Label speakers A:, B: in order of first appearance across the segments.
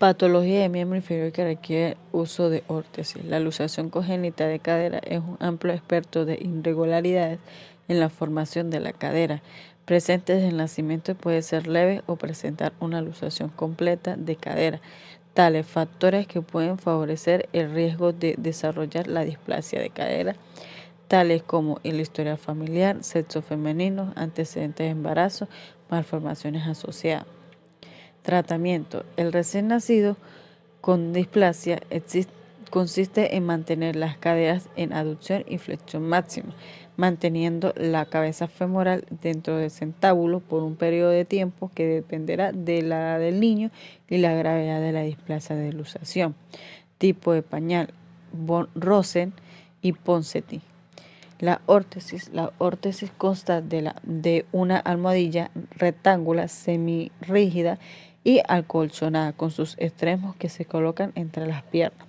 A: Patología de miembro inferior que requiere uso de órtesis. La luxación congénita de cadera es un amplio espectro de irregularidades en la formación de la cadera, presente desde el nacimiento y puede ser leve o presentar una luxación completa de cadera. Tales factores que pueden favorecer el riesgo de desarrollar la displasia de cadera, tales como el historial familiar, sexo femenino, antecedentes de embarazo, malformaciones asociadas. Tratamiento. El recién nacido con displasia consiste en mantener las caderas en aducción y flexión máxima, manteniendo la cabeza femoral dentro del centábulo por un periodo de tiempo que dependerá de la edad del niño y la gravedad de la displasia de luxación. Tipo de pañal: von Rosen y Ponseti. La órtesis consta de una almohadilla rectangular semirrígida y acolchonada con sus extremos que se colocan entre las piernas,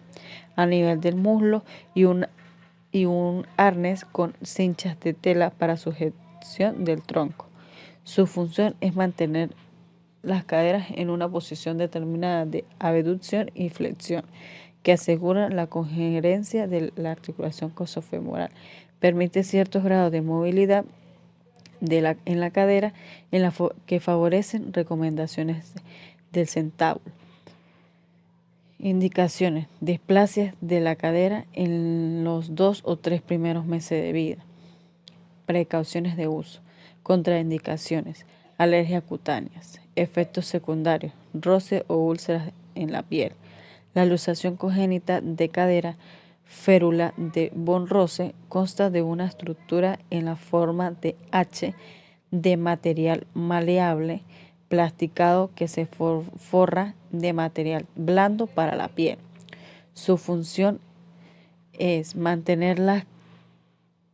A: a nivel del muslo, y un arnés con cinchas de tela para sujeción del tronco. Su función es mantener las caderas en una posición determinada de abducción y flexión, que asegura la coherencia de la articulación coxofemoral. Permite ciertos grados de movilidad en la cadera que favorecen recomendaciones del centábulo. Indicaciones: displasias de la cadera en los 2 o 3 primeros meses de vida. Precauciones de uso. Contraindicaciones: alergias cutáneas. Efectos secundarios: roce o úlceras en la piel. La luxación congénita de cadera, férula de von Rosen, consta de una estructura en la forma de H de material maleable plasticado que se forra de material blando para la piel. Su función es mantener las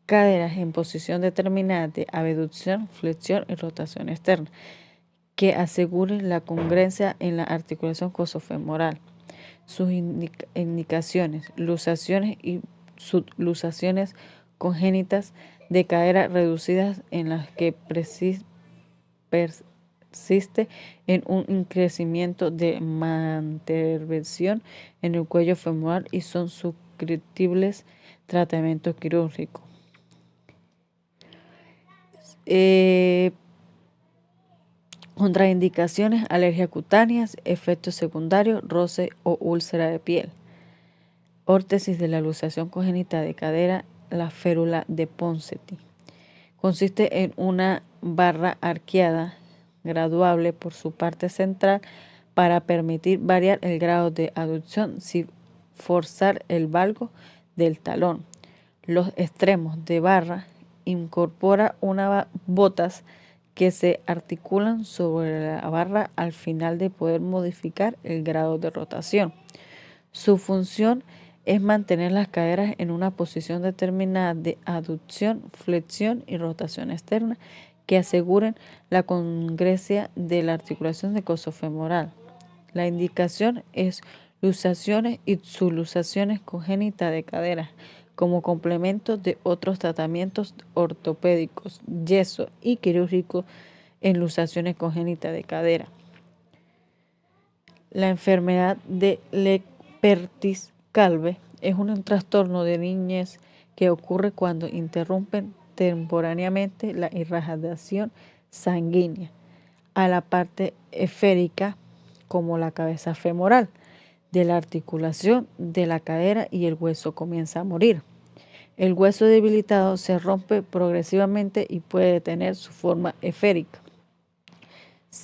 A: caderas en posición determinada de abducción, flexión y rotación externa, que aseguren la congruencia en la articulación coxofemoral. Sus indicaciones: luxaciones y subluxaciones congénitas de cadera reducidas en las que persiste en un crecimiento de mantervención en el cuello femoral y son susceptibles tratamiento quirúrgico. Contraindicaciones: alergias cutáneas, efectos secundarios, roce o úlcera de piel. Órtesis de la luxación congénita de cadera, la férula de Ponseti. Consiste en una barra arqueada graduable por su parte central para permitir variar el grado de aducción sin forzar el valgo del talón. Los extremos de barra incorpora unas botas que se articulan sobre la barra al final de poder modificar el grado de rotación. Su función es mantener las caderas en una posición determinada de aducción, flexión y rotación externa que aseguren la congruencia de la articulación de coxofemoral. La indicación es luxaciones y subluxaciones congénitas de cadera como complemento de otros tratamientos ortopédicos, yeso y quirúrgicos en luxaciones congénitas de cadera. La enfermedad de Leppertis-Calve es un trastorno de niñez que ocurre cuando interrumpen temporalmente la irradiación sanguínea a la parte esférica, como la cabeza femoral, de la articulación de la cadera y el hueso comienza a morir. El hueso debilitado se rompe progresivamente y puede tener su forma esférica.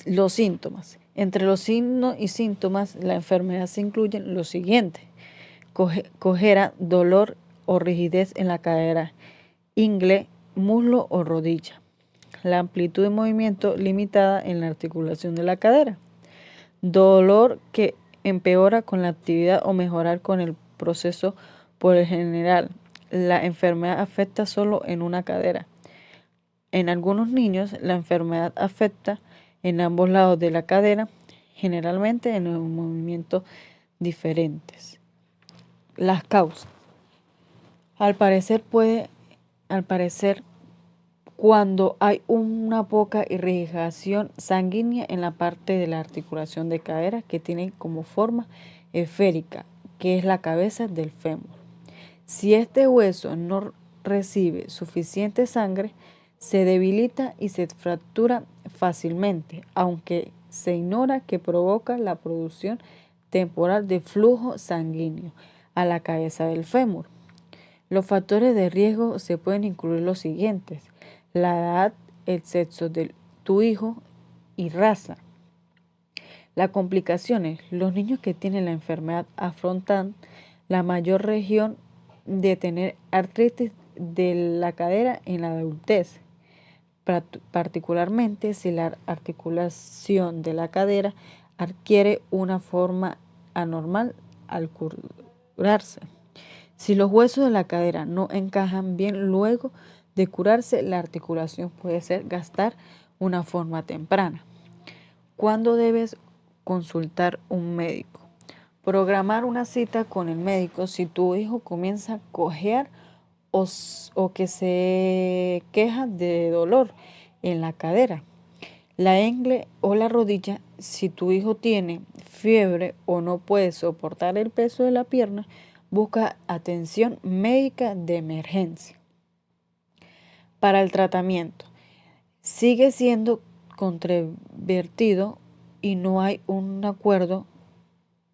A: Los síntomas. Entre los signos y síntomas, la enfermedad se incluyen los siguientes: cojera, dolor o rigidez en la cadera, ingle, muslo o rodilla. La amplitud de movimiento limitada en la articulación de la cadera. Dolor que empeora con la actividad o mejorar con el proceso. Por el general, la enfermedad afecta solo en una cadera. En algunos niños, la enfermedad afecta en ambos lados de la cadera, generalmente en movimientos diferentes. Las causas. Al parecer cuando hay una poca irrigación sanguínea en la parte de la articulación de cadera que tiene como forma esférica, que es la cabeza del fémur. Si este hueso no recibe suficiente sangre, se debilita y se fractura fácilmente, aunque se ignora que provoca la producción temporal de flujo sanguíneo a la cabeza del fémur. Los factores de riesgo se pueden incluir los siguientes: la edad, el sexo de tu hijo y raza. Las complicaciones: los niños que tienen la enfermedad afrontan la mayor región de tener artritis de la cadera en la adultez, particularmente si la articulación de la cadera adquiere una forma anormal al curarse. Si los huesos de la cadera no encajan bien luego de curarse, la articulación puede gastar una forma temprana. ¿Cuándo debes consultar un médico? Programar una cita con el médico si tu hijo comienza a cojear o que se queja de dolor en la cadera, la ingle o la rodilla. Si tu hijo tiene fiebre o no puede soportar el peso de la pierna, busca atención médica de emergencia. Para el tratamiento, sigue siendo controvertido y no hay un acuerdo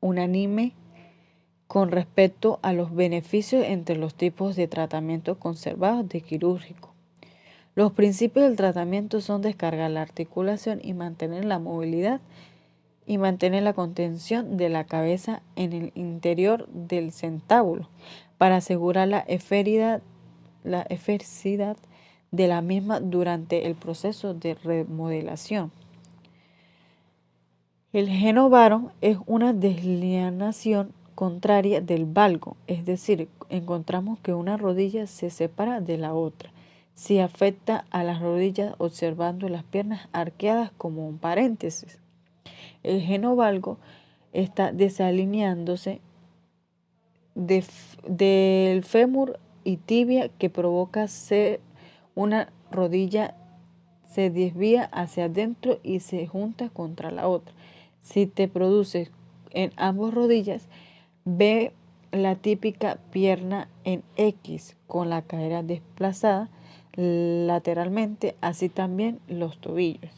A: unánime con respecto a los beneficios entre los tipos de tratamiento conservados de quirúrgico. Los principios del tratamiento son descargar la articulación y mantener la movilidad y mantener la contención de la cabeza en el interior del centábulo para asegurar la esfericidad de la misma durante el proceso de remodelación. El genovaro es una deslineación contraria del valgo, es decir, encontramos que una rodilla se separa de la otra. Si afecta a las rodillas observando las piernas arqueadas como un paréntesis. El genovalgo está desalineándose del fémur y tibia, que provoca ser una rodilla se desvía hacia adentro y se junta contra la otra. Si te produce en ambas rodillas, ve la típica pierna en X con la cadera desplazada lateralmente, así también los tobillos.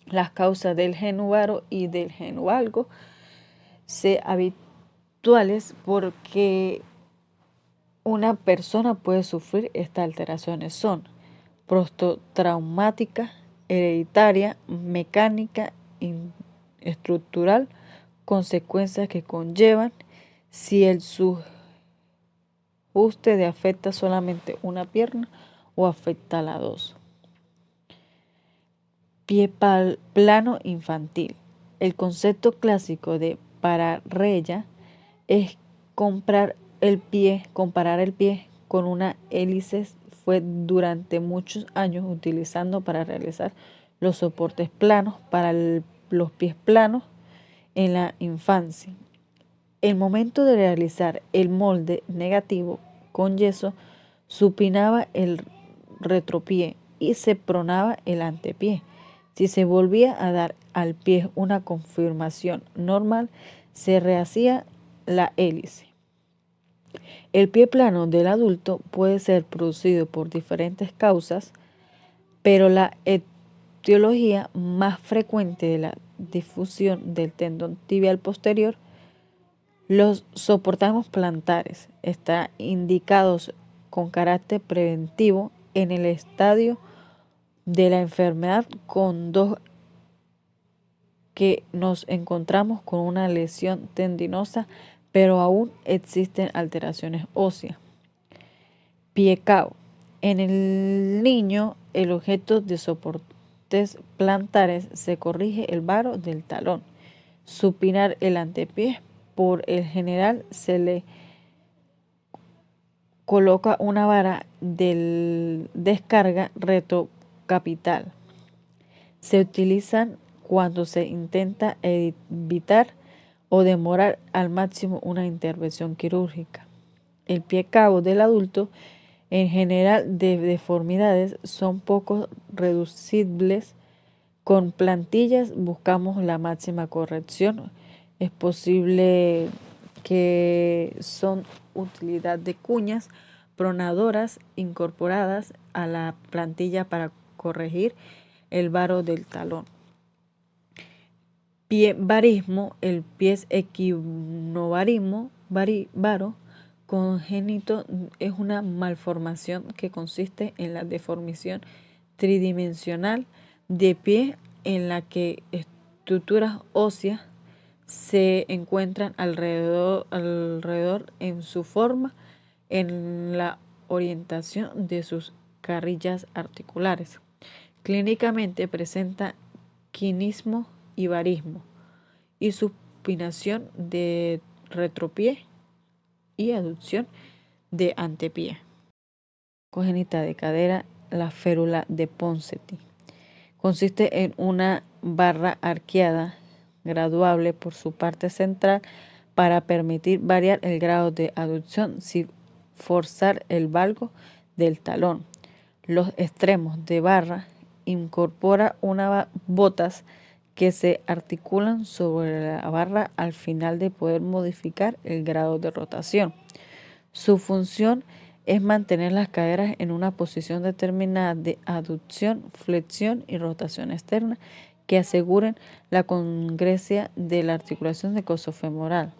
A: Las causas del genovaro y del genovalgo se habituales porque una persona puede sufrir estas alteraciones son postraumática, hereditaria, mecánica, estructural, consecuencias que conllevan si el ajuste de afecta solamente una pierna o afecta a las dos. Pie plano infantil. El concepto clásico de pararrella es comparar el pie con una hélice. Fue durante muchos años utilizando para realizar los soportes planos para los pies planos en la infancia. El momento de realizar el molde negativo con yeso, supinaba el retropié y se pronaba el antepié. Si se volvía a dar al pie una conformación normal, se rehacía la hélice. El pie plano del adulto puede ser producido por diferentes causas, pero la etiología más frecuente de la difusión del tendón tibial posterior, los soportamos plantares, están indicados con carácter preventivo en el estadio de la enfermedad con dos que nos encontramos con una lesión tendinosa, pero aún existen alteraciones óseas. Pie cao. En el niño, el objeto de soportes plantares se corrige el varo del talón. Supinar el antepié. Por el general se le coloca una vara de descarga retrocapital. Se utilizan cuando se intenta evitar o demorar al máximo una intervención quirúrgica. El pie cabo del adulto En general, de deformidades son poco reducibles. Con plantillas buscamos la máxima corrección. Es posible que son utilidad de cuñas pronadoras incorporadas a la plantilla para corregir el varo del talón. Pie varismo, el pie equinovarismo, varo congénito es una malformación que consiste en la deformación tridimensional de pie en la que estructuras óseas se encuentran alrededor en su forma, en la orientación de sus carrillas articulares. Clínicamente presenta quinismo y varismo y supinación de retropié y aducción de antepié. Congénita de cadera, la férula de Ponseti. Consiste en una barra arqueada graduable por su parte central para permitir variar el grado de aducción sin forzar el valgo del talón. Los extremos de barra incorpora unas botas que se articulan sobre la barra al final de poder modificar el grado de rotación. Su función es mantener las caderas en una posición determinada de aducción, flexión y rotación externa que aseguren la congruencia de la articulación de coxofemoral.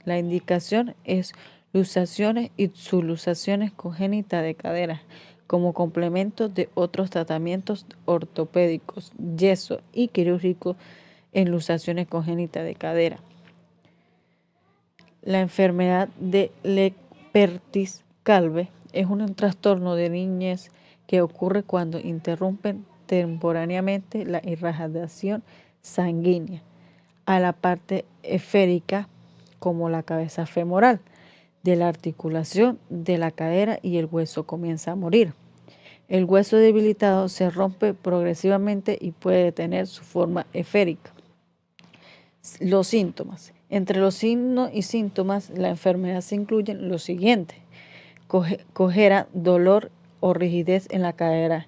A: La indicación es luxaciones y subluxaciones congénitas de cadera como complemento de otros tratamientos ortopédicos, yeso y quirúrgicos en luxaciones congénitas de cadera. La enfermedad de Leppertis-Calve es un trastorno de niñez que ocurre cuando interrumpen temporalmente la irradiación sanguínea a la parte esférica, como la cabeza femoral, de la articulación de la cadera y el hueso comienza a morir. El hueso debilitado se rompe progresivamente y puede tener su forma esférica. Los síntomas. Entre los signos y síntomas, la enfermedad se incluyen los siguientes: cojera, dolor o rigidez en la cadera,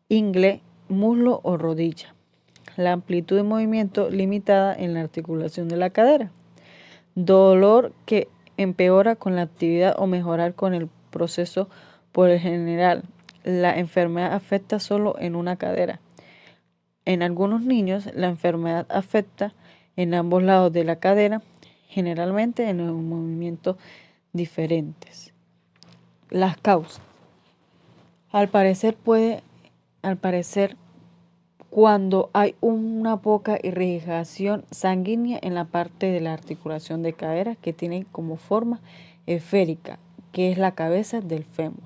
A: ingle, muslo o rodilla. La amplitud de movimiento limitada en la articulación de la cadera. Dolor que empeora con la actividad o mejorar con el proceso. Por el general, la enfermedad afecta solo en una cadera. En algunos niños, la enfermedad afecta en ambos lados de la cadera, generalmente en movimientos diferentes. Las causas. Al parecer, cuando hay una poca irrigación sanguínea en la parte de la articulación de cadera que tiene como forma esférica, que es la cabeza del fémur.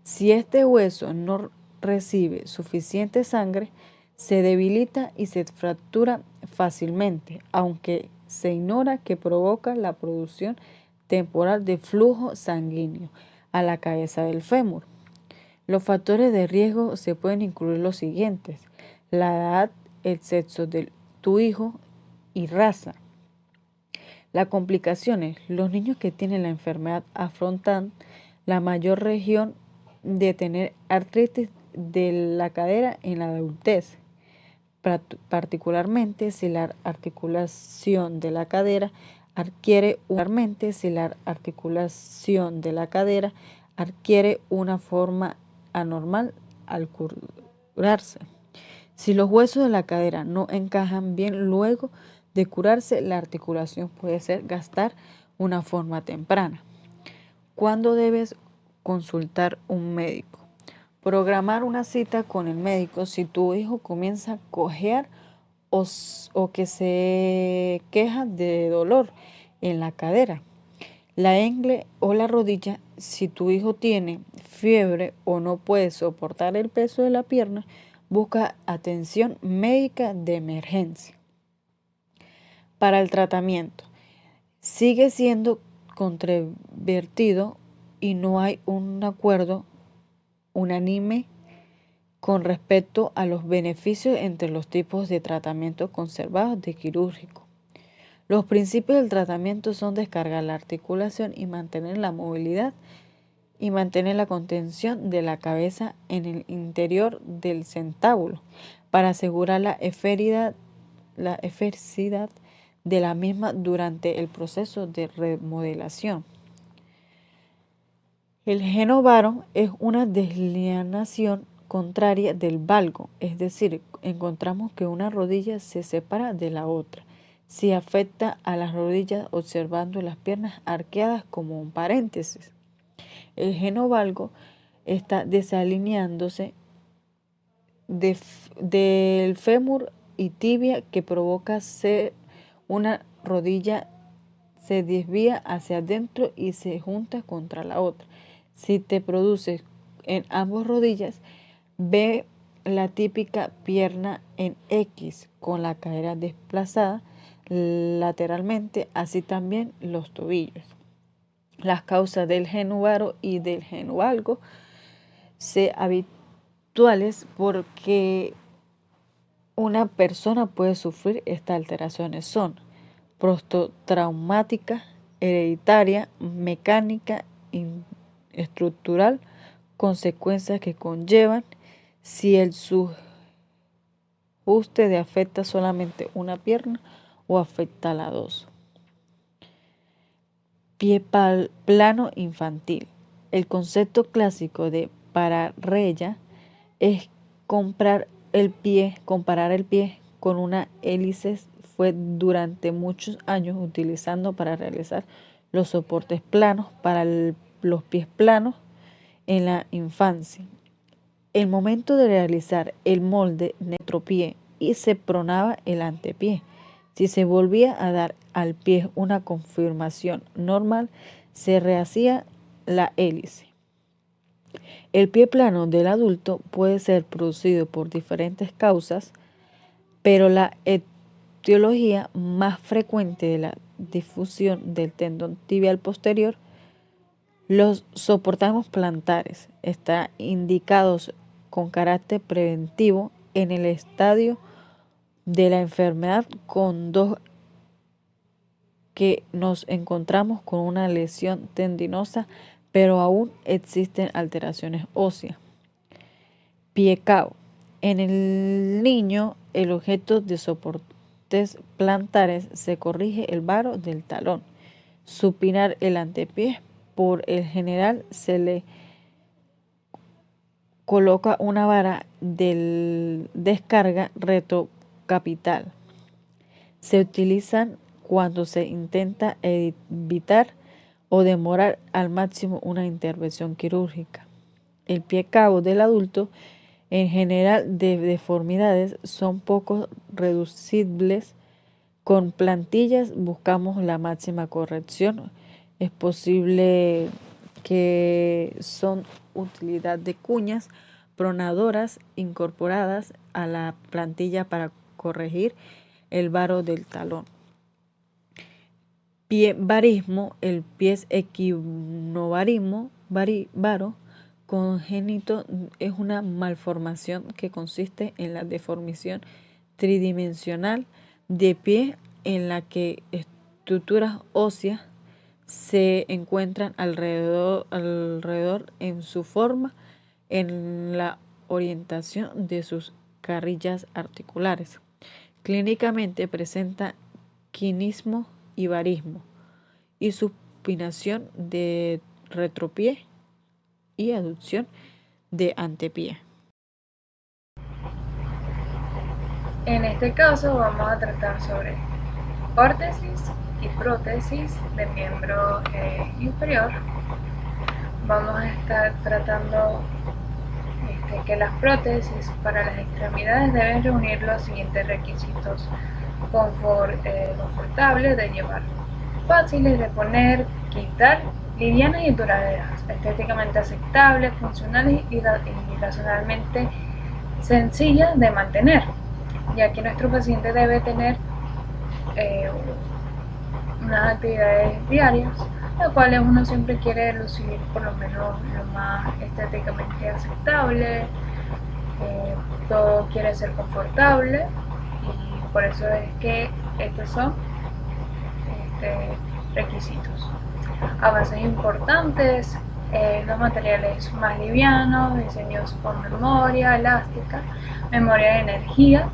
A: Si este hueso no recibe suficiente sangre, se debilita y se fractura fácilmente, aunque se ignora que provoca la producción temporal de flujo sanguíneo a la cabeza del fémur. Los factores de riesgo se pueden incluir los siguientes: la edad, el sexo de tu hijo y raza. Las complicaciones. Los niños que tienen la enfermedad afrontan la mayor región de tener artritis de la cadera en la adultez, particularmente si la articulación de la cadera adquiere una forma anormal al curarse. Si los huesos de la cadera no encajan bien luego de curarse, la articulación puede gastar una forma temprana. ¿Cuándo debes consultar un médico? Programar una cita con el médico si tu hijo comienza a cojear o que se queja de dolor en la cadera, la ingle o la rodilla. Si tu hijo tiene fiebre o no puede soportar el peso de la pierna, busca atención médica de emergencia. Para el tratamiento, sigue siendo controvertido y no hay un acuerdo unánime con respecto a los beneficios entre los tipos de tratamiento conservados de quirúrgico. Los principios del tratamiento son descargar la articulación y mantener la movilidad y mantiene la contención de la cabeza en el interior del centábulo para asegurar la esfericidad de la misma durante el proceso de remodelación. El genovaro es una deslineación contraria del valgo, es decir, encontramos que una rodilla se separa de la otra. Si afecta a las rodillas observando las piernas arqueadas como un paréntesis. El genovalgo está desalineándose del fémur y tibia que provoca ser una rodilla se desvía hacia adentro y se junta contra la otra. Si te produces en ambas rodillas, ve la típica pierna en X con la cadera desplazada lateralmente, así también los tobillos. Las causas del genovaro y del genovalgo se habituales porque una persona puede sufrir estas alteraciones son prostotraumática, hereditaria, mecánica, estructural, consecuencias que conllevan si el subajuste de afecta solamente una pierna o afecta a las dos. Pie plano infantil. El concepto clásico de pararrella es comparar el pie con una hélice fue durante muchos años utilizando para realizar los soportes planos para los pies planos en la infancia. El momento de realizar el molde retropié y se pronaba el antepié. Si se volvía a dar al pie una confirmación normal, se rehacía la hélice. El pie plano del adulto puede ser producido por diferentes causas, pero la etiología más frecuente de la difusión del tendón tibial posterior, los soportamos plantares, están indicados con carácter preventivo en el estadio de la enfermedad con dos que nos encontramos con una lesión tendinosa, pero aún existen alteraciones óseas. Pie cao. En el niño, el objeto de soportes plantares se corrige el varo del talón. Supinar el antepié. Por el general se le coloca una vara de descarga retrocapital. Se utilizan cuando se intenta evitar o demorar al máximo una intervención quirúrgica. El pie cabo del adulto, en general de deformidades, son poco reducibles. Con plantillas buscamos la máxima corrección. Es posible que son utilidad de cuñas pronadoras incorporadas a la plantilla para corregir el varo del talón. Pie varismo, el pie equinovarismo, varo congénito es una malformación que consiste en la deformación tridimensional de pie en la que estructuras óseas se encuentran alrededor en su forma, en la orientación de sus carrillas articulares. Clínicamente presenta quinismo y varismo y supinación de retropié y aducción de antepié.
B: En este caso vamos a tratar sobre órtesis y prótesis de miembro inferior. Vamos a estar tratando que las prótesis para las extremidades deben reunir los siguientes requisitos: confortables de llevar, fáciles de poner, quitar, livianas y duraderas, estéticamente aceptables, funcionales y racionalmente sencillas de mantener, ya que nuestro paciente debe tener unas actividades diarias, las cuales uno siempre quiere lucir por lo menos lo más estéticamente aceptable, todo quiere ser confortable, y por eso es que estos son requisitos. Avances importantes los materiales más livianos, diseños con memoria elástica, memoria de energía,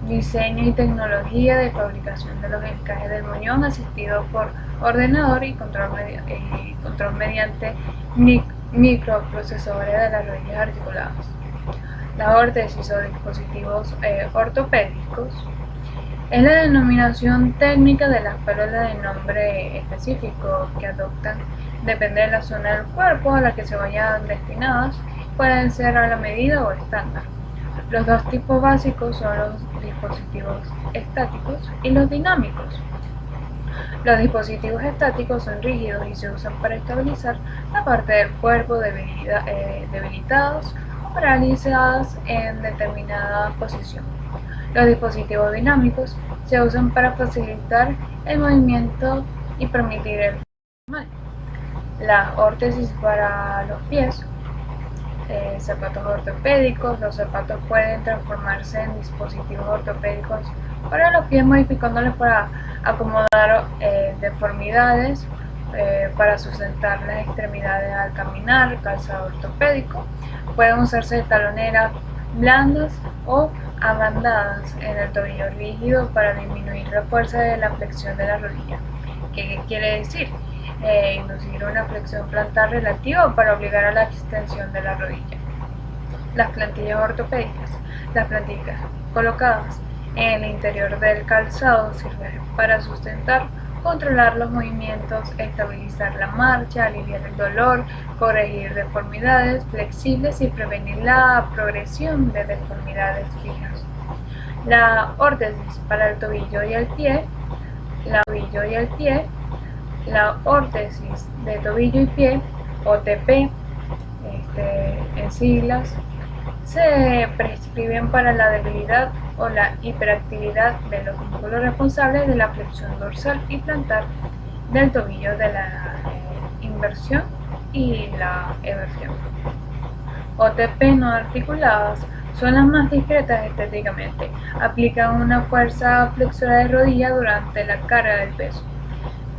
B: diseño y tecnología de fabricación de los encajes del muñón asistido por ordenador y control mediante microprocesadores de las rodillas articuladas. Las órtesis o dispositivos ortopédicos es la denominación técnica de las pérolas de nombre específico que adoptan, depende de la zona del cuerpo a la que se vayan destinadas, pueden ser a la medida o estándar. Los dos tipos básicos son los dispositivos estáticos y los dinámicos. Los dispositivos estáticos son rígidos y se usan para estabilizar la parte del cuerpo debilitados o paralizadas en determinada posición. Los dispositivos dinámicos se usan para facilitar el movimiento y permitir el normal. Las órtesis para los pies, zapatos ortopédicos. Los zapatos pueden transformarse en dispositivos ortopédicos para los pies, modificándolos para acomodar deformidades, para sustentar las extremidades al caminar. Calzado ortopédico. Pueden usarse taloneras blandas o abandadas en el tobillo rígido para disminuir la fuerza de la flexión de la rodilla. ¿Qué quiere decir? Inducir una flexión plantar relativa para obligar a la extensión de la rodilla. Las plantillas ortopédicas. Las plantillas colocadas en el interior del calzado sirven para sustentar, controlar los movimientos, estabilizar la marcha, aliviar el dolor, corregir deformidades flexibles y prevenir la progresión de deformidades fijas. La órtesis para el tobillo y el pie. La órtesis de tobillo y pie, OTP, en siglas, se prescriben para la debilidad o la hiperactividad de los músculos responsables de la flexión dorsal y plantar del tobillo, de la inversión y la eversión. OTP no articuladas son las más discretas estéticamente. Aplican una fuerza flexora de rodilla durante la carga del peso,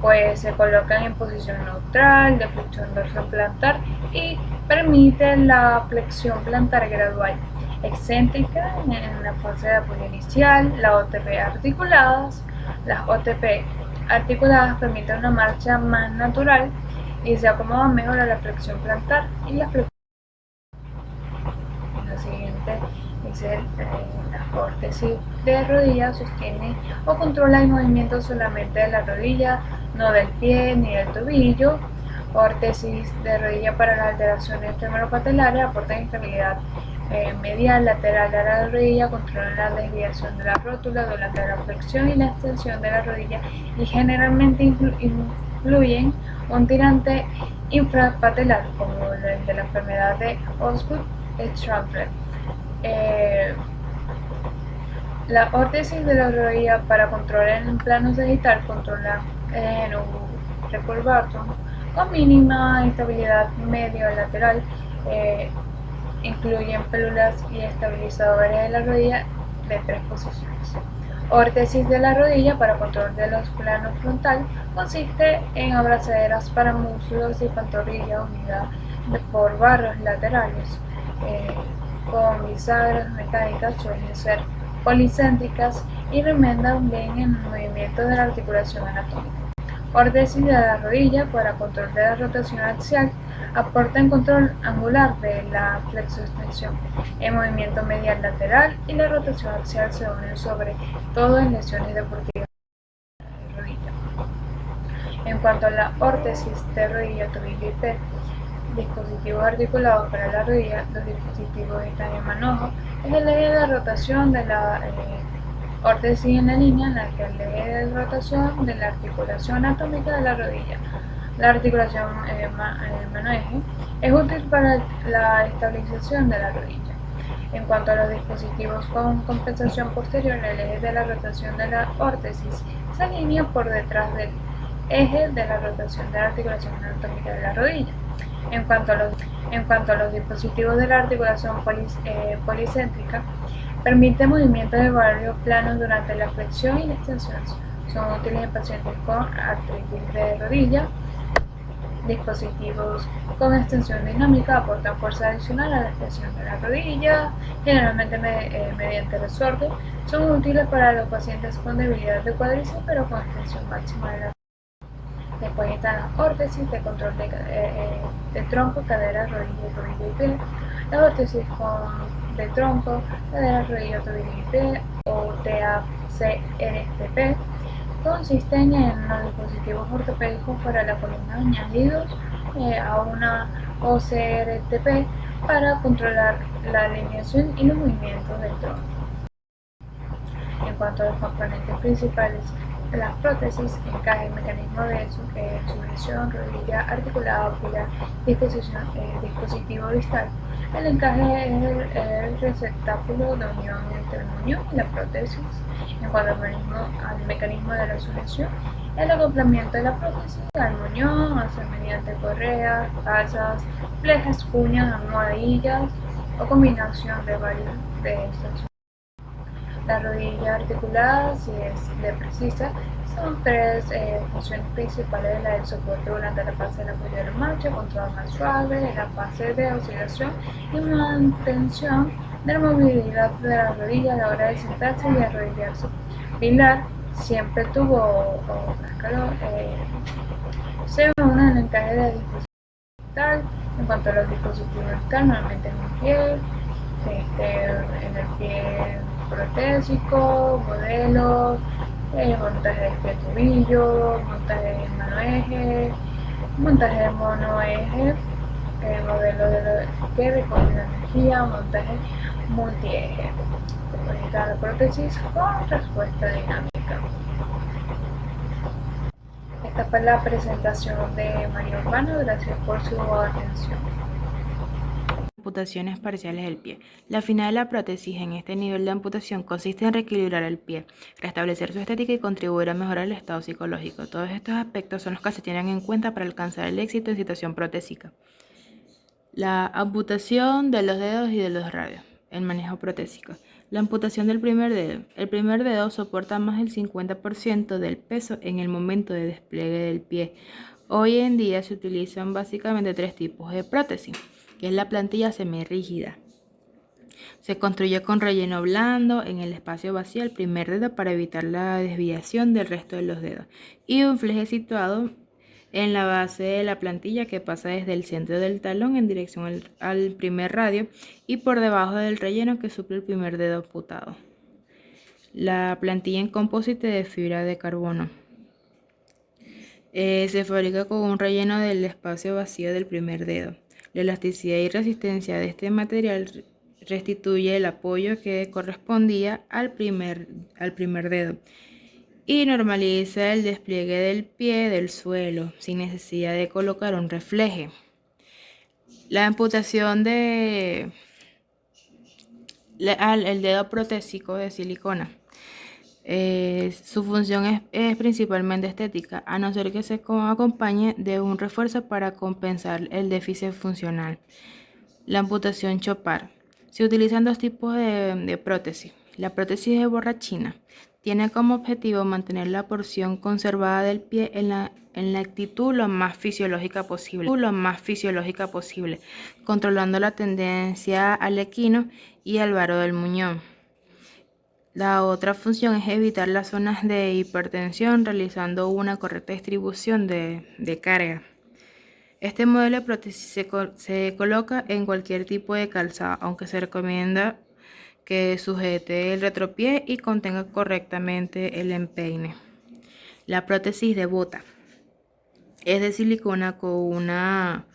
B: pues se colocan en posición neutral de flexión dorsal plantar y permiten la flexión plantar gradual, excéntrica en la fase de apoyo inicial. Las OTP articuladas permiten una marcha más natural y se acomodan mejor a la flexión plantar y la flexión. Lo siguiente dice: la órtesis de rodilla sostiene o controla el movimiento solamente de la rodilla, no del pie ni del tobillo. Órtesis de rodilla para las alteraciones femoropatelares aportan estabilidad medial lateral de la rodilla, controlan la desviación de la rótula durante la flexión y la extensión de la rodilla y generalmente incluyen un tirante infrapatelar como el de la enfermedad de Osgood-Schindler. La órtesis de la rodilla para control en el plano sagital controla el recurvatum con mínima estabilidad medio-lateral. Incluyen pélulas y estabilizadores de la rodilla de 3 posiciones. Órtesis de la rodilla para control de los planos frontal consiste en abrazaderas para muslos y pantorrilla unidas por barras laterales con bisagras mecánicas. Suelen ser policéntricas y remendan bien el movimiento de la articulación anatómica. Órtesis de la rodilla para control de la rotación axial aportan control angular de la flexoextensión. El movimiento medial lateral y la rotación axial se unen sobre todo en lesiones deportivas de rodilla. En cuanto a la órtesis de rodilla, tobillo y pie, dispositivos articulados para la rodilla, los dispositivos están en manojo. Es el eje de rotación de la órtesis en la línea en la que el eje de rotación de la articulación anatómica de la rodilla. La articulación mano-eje es útil para la estabilización de la rodilla. En cuanto a los dispositivos con compensación posterior, el eje de la rotación de la órtesis se alinea por detrás del eje de la rotación de la articulación anatómica de la rodilla. En cuanto a los dispositivos de la articulación policéntrica, permite movimientos de varios planos durante la flexión y la extensión. Son útiles en pacientes con artritis de rodilla. Dispositivos con extensión dinámica aportan fuerza adicional a la extensión de la rodilla, generalmente mediante resorte. Son útiles para los pacientes con debilidad de cuádriceps pero con extensión máxima de la rodilla. Después están las órtesis de control de tronco, cadera, rodilla, tobillo y pie. Las órtesis de tronco, cadera, rodilla, tobillo y pie o TACRTP consisten en unos dispositivos ortopédicos para la columna añadidos a una OCRTP para controlar la alineación y los movimientos del tronco. En cuanto a los componentes principales de las prótesis, encaje, mecanismo de sujeción, rodilla articulada, pilar, dispositivo distal. El encaje es el receptáculo de unión entre el muñón y la prótesis. En cuanto al mecanismo de la sujeción, el acoplamiento de la prótesis al muñón hace mediante correas, calzas, flejas, cuñas, almohadillas o combinación de varios de estas. La rodilla articulada, si es de precisa, son tres funciones principales: la del soporte durante la fase de apoyo de la marcha, control más suave, la fase de oscilación y mantención de la movilidad de la rodilla a la hora de sentarse y arrodillarse. Pilar siempre tuvo se une en el encaje de dispositivo distal. En cuanto a los dispositivos distal, normalmente en el pie, en el pie protésico, modelos, montaje de pie tobillo, montaje de mano eje, montaje de mono eje, modelo de que recoge la energía, montaje multieje. Después está la prótesis con respuesta dinámica. Esta fue la presentación de María Urbano. Gracias por su atención.
C: Amputaciones parciales del pie. La finalidad de la prótesis en este nivel de amputación consiste en reequilibrar el pie, restablecer su estética y contribuir a mejorar el estado psicológico. Todos estos aspectos son los que se tienen en cuenta para alcanzar el éxito en situación protésica. La amputación de los dedos y de los radios. El manejo protésico. La amputación del primer dedo. El primer dedo soporta más del 50% del peso en el momento de despliegue del pie. Hoy en día se utilizan básicamente tres tipos de prótesis, que es la plantilla semirrígida. Se construye con relleno blando en el espacio vacío del primer dedo para evitar la desviación del resto de los dedos, y un fleje situado en la base de la plantilla que pasa desde el centro del talón en dirección al primer radio y por debajo del relleno que suple el primer dedo amputado. La plantilla en composite de fibra de carbono. Se fabrica con un relleno del espacio vacío del primer dedo. La elasticidad y resistencia de este material restituye el apoyo que correspondía al primer dedo y normaliza el despliegue del pie del suelo sin necesidad de colocar un refleje. La amputación el dedo protésico de silicona. Su función es principalmente estética, a no ser que se acompañe de un refuerzo para compensar el déficit funcional. La amputación Chopard. Se utilizan dos tipos de prótesis. La prótesis de borrachina tiene como objetivo mantener la porción conservada del pie en la actitud lo más fisiológica posible, controlando la tendencia al equino y al varo del muñón. La otra función es evitar las zonas de hipertensión realizando una correcta distribución de carga. Este modelo de prótesis se coloca en cualquier tipo de calzado, aunque se recomienda que sujete el retropié y contenga correctamente el empeine. La prótesis de bota es de silicona con una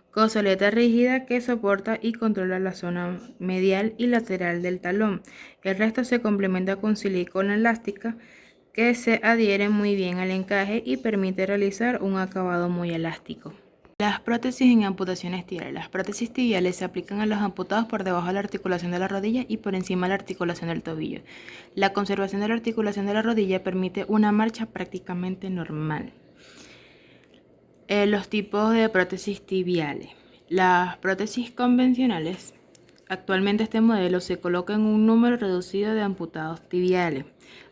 C: cozoleta rígida que soporta y controla la zona medial y lateral del talón. El resto se complementa con silicona elástica que se adhiere muy bien al encaje y permite realizar un acabado muy elástico. Las prótesis en amputaciones tibiales. Las prótesis tibiales se aplican a los amputados por debajo de la articulación de la rodilla y por encima de la articulación del tobillo. La conservación de la articulación de la rodilla permite una marcha prácticamente normal. Los tipos de prótesis tibiales. Las prótesis convencionales Actualmente este modelo se coloca en un número reducido de amputados tibiales.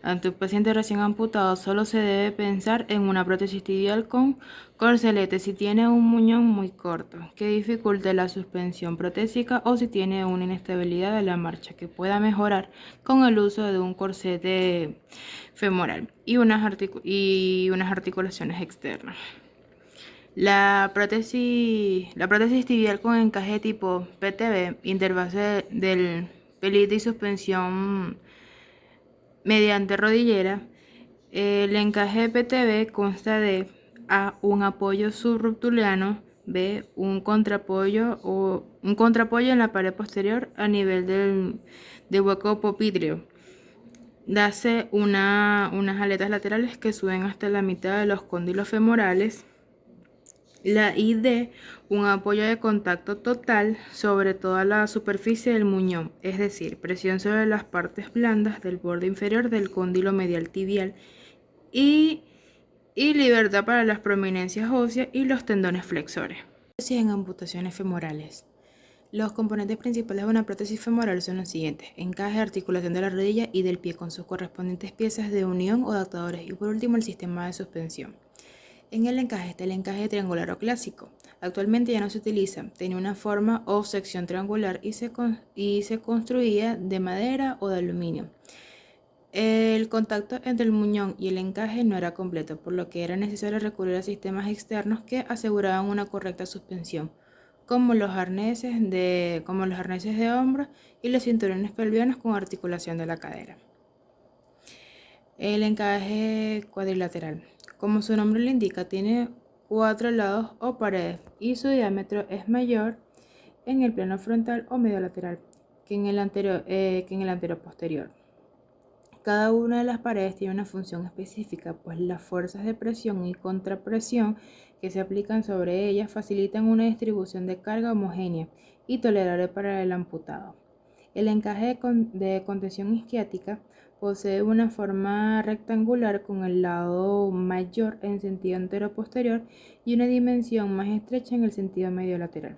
C: Ante un paciente recién amputado solo se debe pensar en una prótesis tibial con corcelete si tiene un muñón muy corto que dificulte la suspensión protésica o si tiene una inestabilidad de la marcha que pueda mejorar con el uso de un corsete femoral y unas articulaciones externas. La prótesis tibial con encaje tipo PTB, interfase del pelite y suspensión mediante rodillera. El encaje PTB consta de A, un apoyo subruptuliano, B, un contraapoyo en la pared posterior a nivel del hueco popliteo. C, unas aletas laterales que suben hasta la mitad de los cóndilos femorales. La ID, un apoyo de contacto total sobre toda la superficie del muñón, es decir, presión sobre las partes blandas del borde inferior del cóndilo medial tibial y libertad para las prominencias óseas y los tendones flexores. Prótesis en amputaciones femorales. Los componentes principales de una prótesis femoral son los siguientes: encaje, articulación de la rodilla y del pie con sus correspondientes piezas de unión o adaptadores y por último el sistema de suspensión. En el encaje está el encaje triangular o clásico. Actualmente ya no se utiliza, tenía una forma o sección triangular y se construía de madera o de aluminio. El contacto entre el muñón y el encaje no era completo, por lo que era necesario recurrir a sistemas externos que aseguraban una correcta suspensión, como los arneses de hombro y los cinturones pelvianos con articulación de la cadera. El encaje cuadrilateral. Como su nombre lo indica, tiene 4 lados o paredes y su diámetro es mayor en el plano frontal o medio lateral que en el anterior posterior. Cada una de las paredes tiene una función específica, pues las fuerzas de presión y contrapresión que se aplican sobre ellas facilitan una distribución de carga homogénea y tolerable para el amputado. El encaje de contención isquiática posee una forma rectangular con el lado mayor en sentido antero-posterior y una dimensión más estrecha en el sentido medio lateral.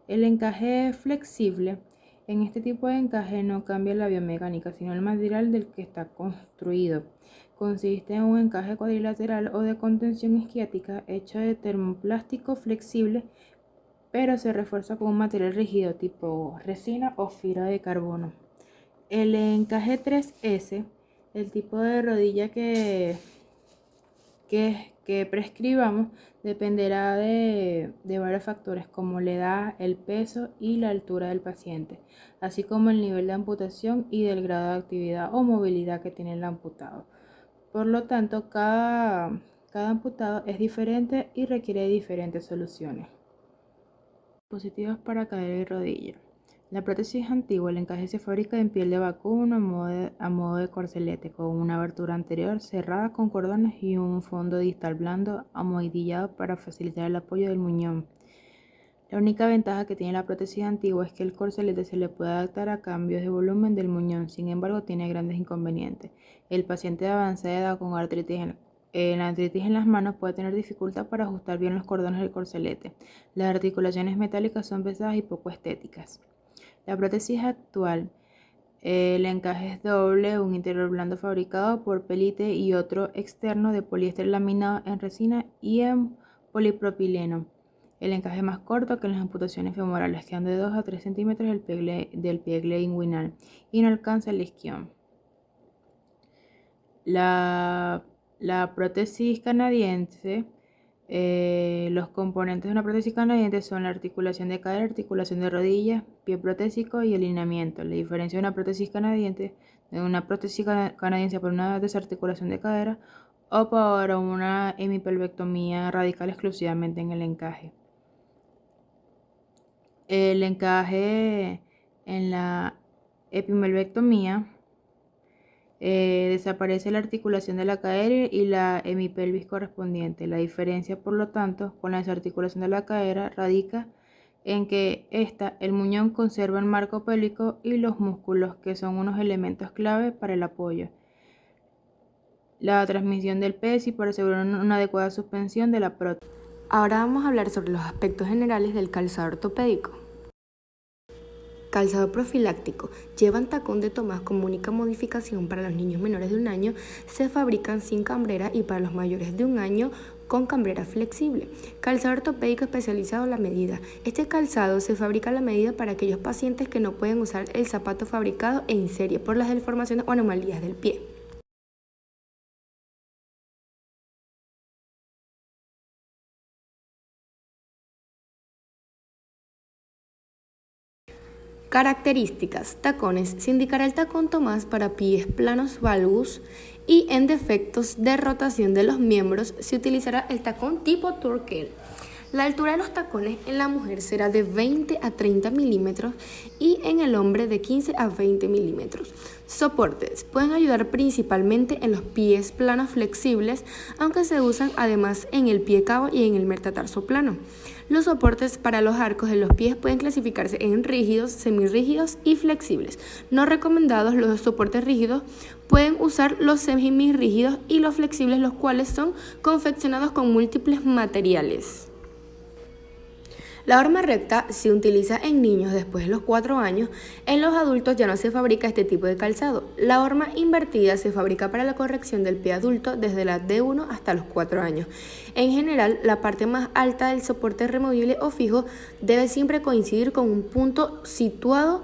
C: El encaje flexible. En este tipo de encaje no cambia la biomecánica, sino el material del que está construido. Consiste en un encaje cuadrilateral o de contención isquiática hecho de termoplástico flexible, pero se refuerza con un material rígido tipo resina o fibra de carbono. El encaje 3S, el tipo de rodilla que prescribamos dependerá de varios factores como la edad, el peso y la altura del paciente, así como el nivel de amputación y del grado de actividad o movilidad que tiene el amputado. Por lo tanto, cada amputado es diferente y requiere diferentes soluciones. Dispositivos para cadera y rodilla. La prótesis antigua, el encaje se fabrica en piel de vacuno a modo de corcelete, con una abertura anterior cerrada con cordones y un fondo distal blando amoldillado para facilitar el apoyo del muñón. La única ventaja que tiene la prótesis antigua es que el corcelete se le puede adaptar a cambios de volumen del muñón, sin embargo tiene grandes inconvenientes. El paciente de avanzada edad con artritis en las manos puede tener dificultad para ajustar bien los cordones del corcelete. Las articulaciones metálicas son pesadas y poco estéticas. La prótesis actual, el encaje es doble, un interior blando fabricado por pelite y otro externo de poliéster laminado en resina y en polipropileno. El encaje es más corto que en las amputaciones femorales, que van de 2 a 3 centímetros del pliegue inguinal y no alcanza el isquion. La prótesis canadiense. Los componentes de una prótesis canadiense son la articulación de cadera, articulación de rodilla, pie protésico y alineamiento. La diferencia de una prótesis canadiense por una desarticulación de cadera o por una hemipelvectomía radical exclusivamente en el encaje. El encaje en la epimelvectomía desaparece la articulación de la cadera y la hemipelvis correspondiente. La diferencia, por lo tanto, con la desarticulación de la cadera radica en que el muñón conserva el marco pélvico y los músculos, que son unos elementos clave para el apoyo, la transmisión del peso y para asegurar una adecuada suspensión de la prótesis.
D: Ahora vamos a hablar sobre los aspectos generales del calzado ortopédico. Calzado profiláctico. Llevan tacón de Tomás como única modificación para los niños menores de 1 año. Se fabrican sin cambrera y para los mayores de 1 año con cambrera flexible. Calzado ortopédico especializado a la medida. Este calzado se fabrica a la medida para aquellos pacientes que no pueden usar el zapato fabricado en serie por las deformaciones o anomalías del pie. Características. Tacones. Se indicará el tacón Tomás para pies planos valgus y en defectos de rotación de los miembros se utilizará el tacón tipo Turkel. La altura de los tacones en la mujer será de 20 a 30 milímetros y en el hombre de 15 a 20 milímetros. Soportes. Pueden ayudar principalmente en los pies planos flexibles, aunque se usan además en el pie cabo y en el metatarso plano. Los soportes para los arcos de los pies pueden clasificarse en rígidos, semirrígidos y flexibles. No recomendados los soportes rígidos, pueden usar los semirrígidos y los flexibles, los cuales son confeccionados con múltiples materiales. La horma recta se utiliza en niños después de los 4 años. En los adultos ya no se fabrica este tipo de calzado. La horma invertida se fabrica para la corrección del pie adulto desde la edad de 1 hasta los 4 años. En general, la parte más alta del soporte removible o fijo debe siempre coincidir con un punto situado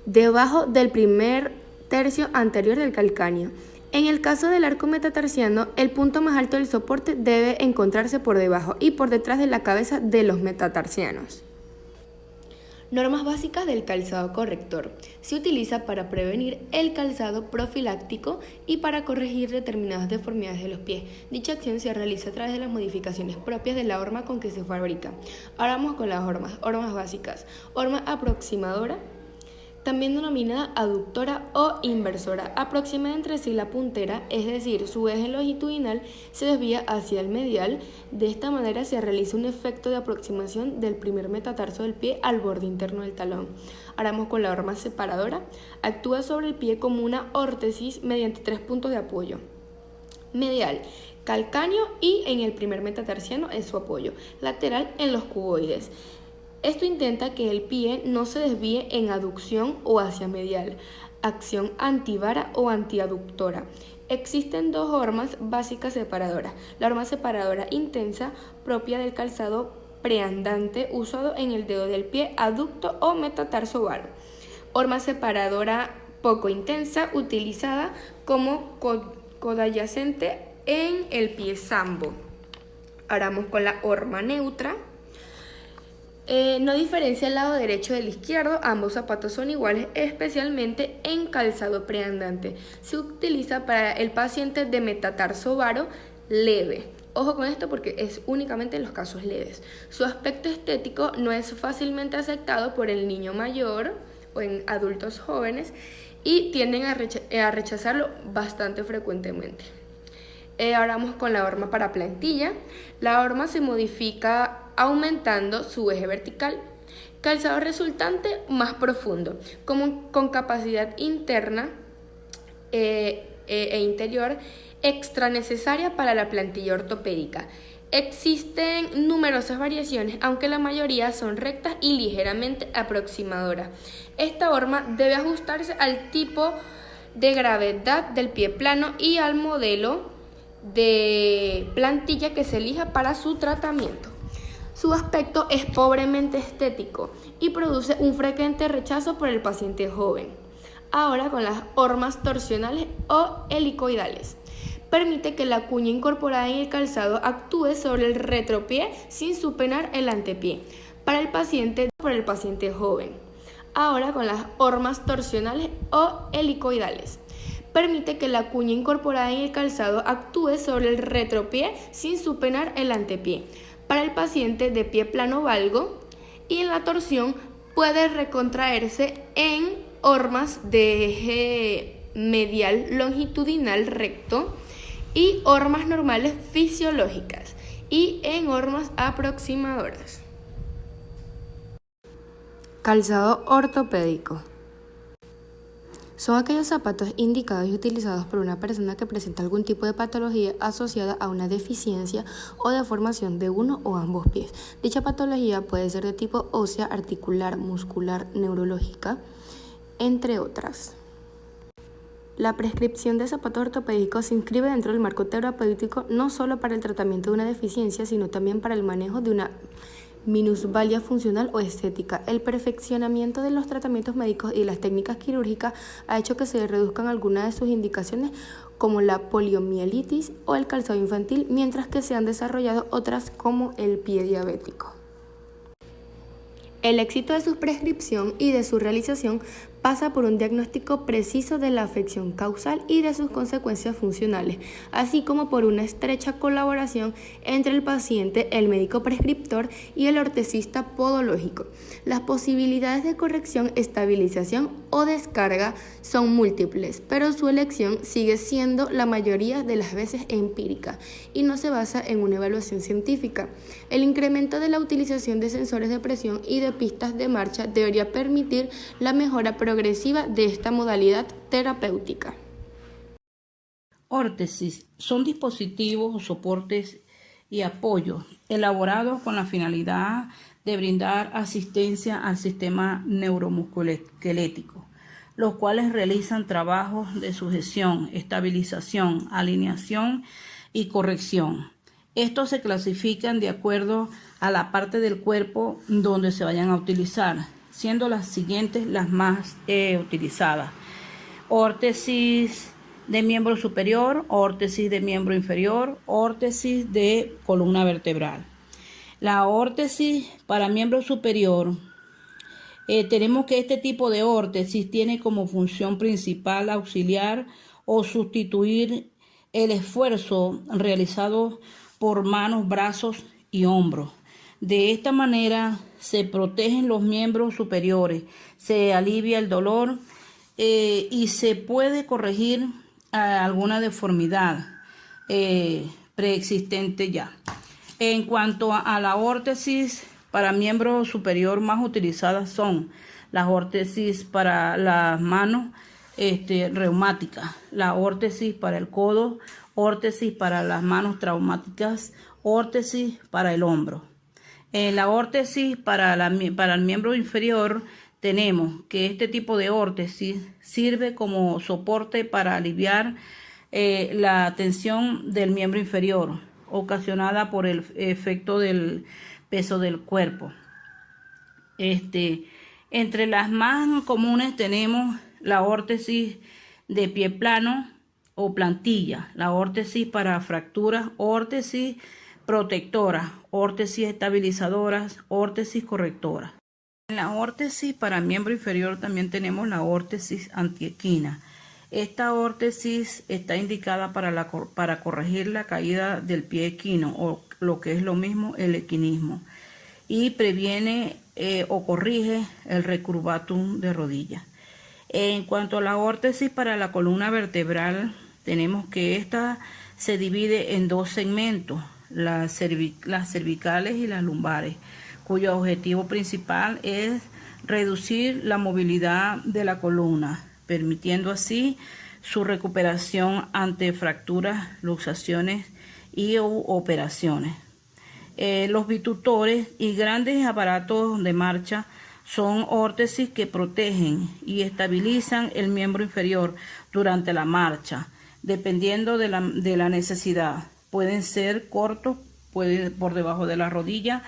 D: debajo del primer tercio anterior del calcáneo. En el caso del arco metatarsiano, el punto más alto del soporte debe encontrarse por debajo y por detrás de la cabeza de los metatarsianos. Normas básicas del calzado corrector. Se utiliza para prevenir el calzado profiláctico y para corregir determinadas deformidades de los pies. Dicha acción se realiza a través de las modificaciones propias de la horma con que se fabrica. Ahora vamos con las hormas. Hormas básicas. Horma aproximadora, también denominada aductora o inversora, aproxima entre sí la puntera, es decir, su eje longitudinal se desvía hacia el medial. De esta manera se realiza un efecto de aproximación del primer metatarso del pie al borde interno del talón. Ahora vamos con la horma separadora. Actúa sobre el pie como una órtesis mediante 3 puntos de apoyo. Medial, calcáneo y en el primer metatarsiano es su apoyo. Lateral en los cuboides. Esto intenta que el pie no se desvíe en aducción o hacia medial, acción antivara o antiaductora. Existen 2 hormas básicas separadoras. La horma separadora intensa, propia del calzado preandante, usado en el dedo del pie aducto o metatarso varo. Horma separadora poco intensa, utilizada como codadyacente en el pie sambo. Ahora vamos con la horma neutra. No diferencia el lado derecho del izquierdo, ambos zapatos son iguales, especialmente en calzado preandante. Se utiliza para el paciente de metatarso varo leve. Ojo con esto porque es únicamente en los casos leves. Su aspecto estético no es fácilmente aceptado por el niño mayor o en adultos jóvenes y tienden a rechazarlo bastante frecuentemente. Ahora vamos con la horma para plantilla. La horma se modifica aumentando su eje vertical. Calzado resultante más profundo, con capacidad interna e interior extra necesaria para la plantilla ortopédica. Existen numerosas variaciones, aunque la mayoría son rectas y ligeramente aproximadoras. Esta horma debe ajustarse al tipo de gravedad del pie plano y al modelo de plantilla que se elija para su tratamiento. Su aspecto es pobremente estético y produce un frecuente rechazo por el paciente joven. Ahora con las hormas torsionales o helicoidales. Permite que la cuña incorporada en el calzado actúe sobre el retropié sin supenar el antepié para el paciente joven. Ahora con las hormas torsionales o helicoidales. Permite que la cuña incorporada en el calzado actúe sobre el retropié sin supenar el antepié para el paciente de pie plano valgo, y en la torsión puede recontraerse en hormas de eje medial longitudinal recto y hormas normales fisiológicas y en hormas aproximadoras. Calzado ortopédico. Son aquellos zapatos indicados y utilizados por una persona que presenta algún tipo de patología asociada a una deficiencia o deformación de uno o ambos pies. Dicha patología puede ser de tipo ósea, articular, muscular, neurológica, entre otras. La prescripción de zapatos ortopédicos se inscribe dentro del marco terapéutico no solo para el tratamiento de una deficiencia, sino también para el manejo de una minusvalía funcional o estética. El perfeccionamiento de los tratamientos médicos y las técnicas quirúrgicas ha hecho que se reduzcan algunas de sus indicaciones, como la poliomielitis o el calzado infantil, mientras que se han desarrollado otras como el pie diabético. El éxito de su prescripción y de su realización pasa por un diagnóstico preciso de la afección causal y de sus consecuencias funcionales, así como por una estrecha colaboración entre el paciente, el médico prescriptor y el ortesista podológico. Las posibilidades de corrección, estabilización o descarga son múltiples, pero su elección sigue siendo la mayoría de las veces empírica y no se basa en una evaluación científica. El incremento de la utilización de sensores de presión y de pistas de marcha debería permitir la mejora progresiva de esta modalidad terapéutica.
E: Órtesis son dispositivos o soportes y apoyos elaborados con la finalidad de brindar asistencia al sistema neuromusculoesquelético, los cuales realizan trabajos de sujeción, estabilización, alineación y corrección. Estos se clasifican de acuerdo a la parte del cuerpo donde se vayan a utilizar, siendo las siguientes las más utilizadas: órtesis de miembro superior, órtesis de miembro inferior, órtesis de columna vertebral. La órtesis para miembro superior, tenemos que este tipo de órtesis tiene como función principal auxiliar o sustituir el esfuerzo realizado por manos, brazos y hombros. De esta manera se protegen los miembros superiores, se alivia el dolor y se puede corregir alguna deformidad preexistente ya. En cuanto a la órtesis para miembro superior, más utilizadas son las órtesis para las manos reumáticas, la órtesis para el codo, órtesis para las manos traumáticas, órtesis para el hombro. En la órtesis para el miembro inferior tenemos que este tipo de órtesis sirve como soporte para aliviar la tensión del miembro inferior ocasionada por el efecto del peso del cuerpo. Entre las más comunes tenemos la órtesis de pie plano o plantilla, la órtesis para fracturas, órtesis protectoras, órtesis estabilizadoras, órtesis correctoras. En la órtesis para miembro inferior también tenemos la órtesis antiequina. Esta órtesis está indicada para corregir la caída del pie equino, o lo que es lo mismo, el equinismo, y previene o corrige el recurvatum de rodilla. En cuanto a la órtesis para la columna vertebral, tenemos que esta se divide en dos segmentos, las cervicales y las lumbares, cuyo objetivo principal es reducir la movilidad de la columna, permitiendo así su recuperación ante fracturas, luxaciones y operaciones. Los bitutores y grandes aparatos de marcha son órtesis que protegen y estabilizan el miembro inferior durante la marcha, dependiendo de la necesidad. Pueden ser cortos, por debajo de la rodilla,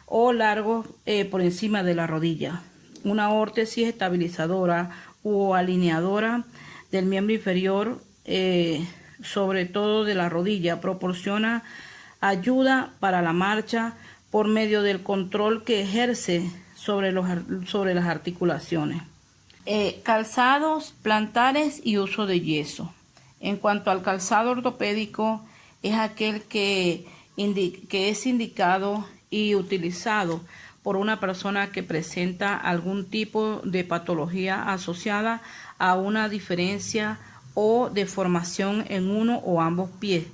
E: o largos por encima de la rodilla. Una órtesis estabilizadora o alineadora del miembro inferior, sobre todo de la rodilla, proporciona ayuda para la marcha por medio del control que ejerce sobre las articulaciones. Calzados plantares y uso de yeso. En cuanto al calzado ortopédico, es aquel que es indicado y utilizado por una persona que presenta algún tipo de patología asociada a una diferencia o deformación en uno o ambos pies.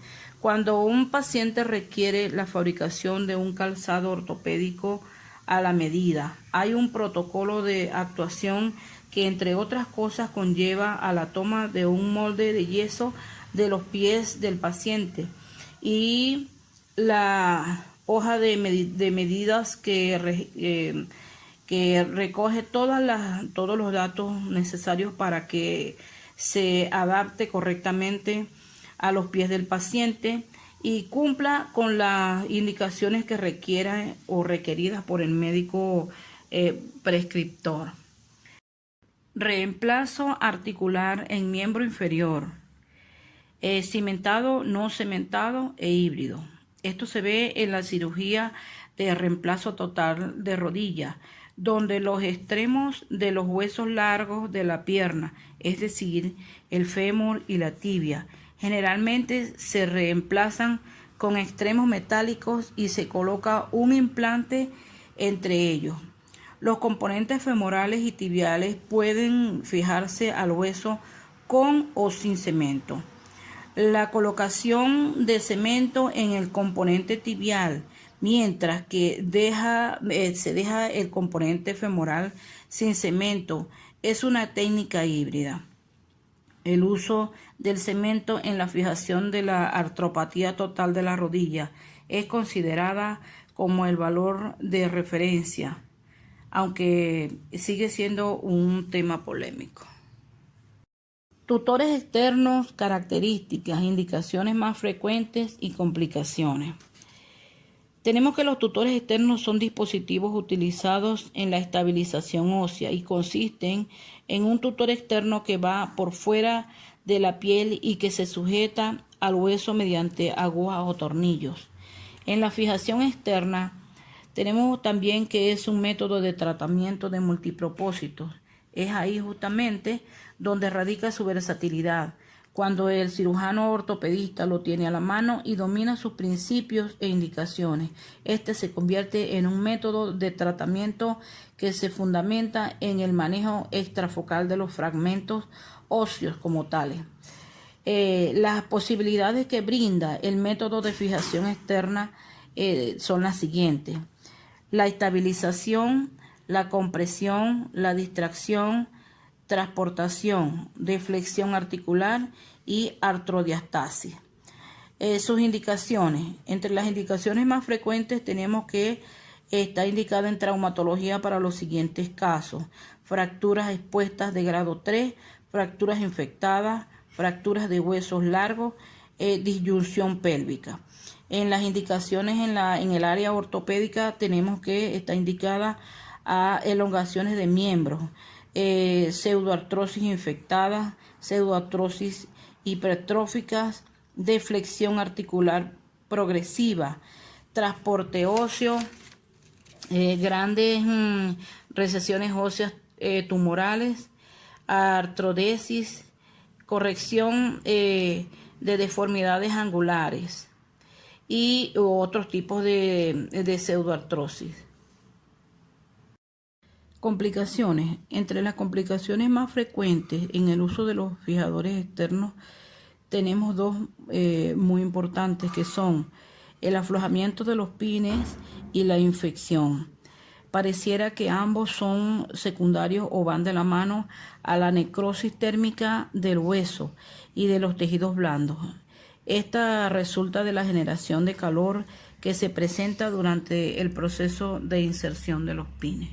E: Cuando un paciente requiere la fabricación de un calzado ortopédico a la medida, hay un protocolo de actuación que entre otras cosas conlleva a la toma de un molde de yeso de los pies del paciente y la hoja de medidas que recoge todos los datos necesarios para que se adapte correctamente a los pies del paciente y cumpla con las indicaciones que requiera o requeridas por el médico prescriptor. Reemplazo articular en miembro inferior, cimentado, no cementado e híbrido. Esto se ve en la cirugía de reemplazo total de rodilla, donde los extremos de los huesos largos de la pierna, es decir, el fémur y la tibia, generalmente se reemplazan con extremos metálicos y se coloca un implante entre ellos. Los componentes femorales y tibiales pueden fijarse al hueso con o sin cemento. La colocación de cemento en el componente tibial, mientras que se deja el componente femoral sin cemento, es una técnica híbrida. El uso del cemento en la fijación de la artropatía total de la rodilla es considerada como el valor de referencia, aunque sigue siendo un tema polémico. Tutores externos, características, indicaciones más frecuentes y complicaciones. Tenemos que los tutores externos son dispositivos utilizados en la estabilización ósea y consisten en un tutor externo que va por fuera de la piel y que se sujeta al hueso mediante agujas o tornillos. En la fijación externa tenemos también que es un método de tratamiento de multipropósitos. Es ahí justamente donde radica su versatilidad, cuando el cirujano ortopedista lo tiene a la mano y domina sus principios e indicaciones. Este se convierte en un método de tratamiento que se fundamenta en el manejo extrafocal de los fragmentos óseos como tales. Las posibilidades que brinda el método de fijación externa son las siguientes: la estabilización, la compresión, la distracción, transportación, deflexión articular y artrodiastasis. Sus indicaciones. Entre las indicaciones más frecuentes tenemos que está indicada en traumatología para los siguientes casos: fracturas expuestas de grado 3, fracturas infectadas, fracturas de huesos largos, disyunción pélvica. En las indicaciones en el área ortopédica tenemos que está indicada a elongaciones de miembros, pseudoartrosis infectadas, pseudoartrosis hipertróficas, deflexión articular progresiva, transporte óseo, grandes recesiones óseas tumorales, artrodesis, corrección de deformidades angulares y otros tipos de pseudoartrosis. Complicaciones. Entre las complicaciones más frecuentes en el uso de los fijadores externos tenemos dos muy importantes, que son el aflojamiento de los pines y la infección. Pareciera que ambos son secundarios o van de la mano a la necrosis térmica del hueso y de los tejidos blandos. Esta resulta de la generación de calor que se presenta durante el proceso de inserción de los pines.